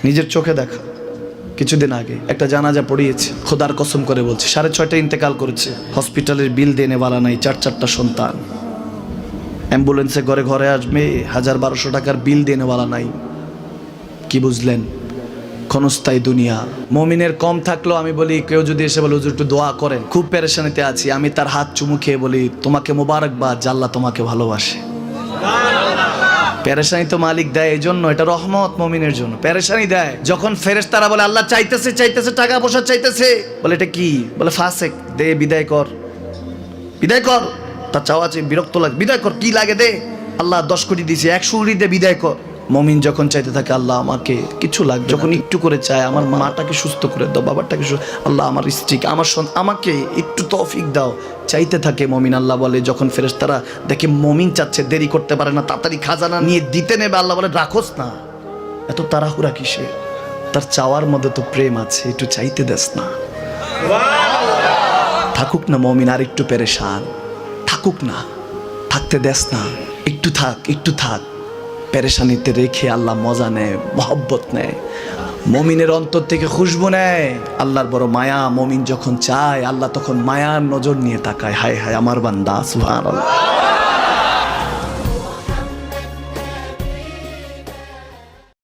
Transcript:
নিজের চোখে দেখা। কিছুদিন আগে একটা জানাজা পড়িয়েছে, খোদার কসম করে বলছে 6:30 ইন্তেকাল করেছে। হসপিটালের বিল দেনেওয়ালা নাই, 4 সন্তান। অ্যাম্বুলেন্সে ঘরে ঘরে আসবে, 1000-1200 টাকার বিল দেনেওয়ালা নাই। কি বুঝলেন? ক্ষণস্থায়ী দুনিয়া। মুমিনের কম থাকলেও আমি বলি, কেউ যদি এসে বলে হুজুর একটু দোয়া করেন, খুব পেরেশানিতে আছি, আমি তার হাত চুমু খেয়ে বলি তোমাকে মোবারকবাদ, আল্লাহ তোমাকে ভালোবাসে। পেরেশানি তো মালিক দেয়, এই জন্য এটা রহমত মুমিনের জন্য। পেরেশানি দেয় যখন ফেরেশতারা বলে আল্লাহ চাইতেছে চাইতেছে, টাকা পয়সা চাইতেছে, বলে এটা কি? বলে ফাসেক, দে বিদায় কর, বিদায় কর। তার চাওয়া আছে, বিরক্ত লাগে, বিদায় কর, কি লাগে দে। আল্লাহ 10 কোটি দিয়েছে, 100 কোটি দে, বিদায় কর। মুমিন যখন চাইতে থাকে আল্লাহ আমাকে কিছু লাগবে, যখন একটু করে চায় আমার মাটাকে সুস্থ করে দাও, বাবাটাকে আল্লাহ আমার স্ত্রীকে, আমার আমাকে একটু তৌফিক দাও, চাইতে থাকে মুমিন। আল্লাহ বলে যখন ফেরেশতারা দেখে মুমিন চাচ্ছে, দেরি করতে পারে না, তাড়াতাড়ি খাজানা নিয়ে দিতে নেবে, আল্লাহ বলে রাখোস না, এত তাড়াহুড়া কিসে? তার চাওয়ার মধ্যে তো প্রেম আছে, একটু চাইতে দেস না। থাকুক না মুমিন আর একটু পেরেশান, থাকুক না, থাকতে দেস না, একটু থাক, একটু থাক। পেরেশানিতে রেখে আল্লাহ মজা নেয়, মহব্বত নেয়, মুমিনের অন্তর থেকে খুশবু নেয়। আল্লাহর বড় মায়া, মুমিন যখন চায় আল্লাহ তখন মায়ার নজর নিয়ে তাকায়, হায় হায় আমার বান্দা, সুবহানাল্লাহ।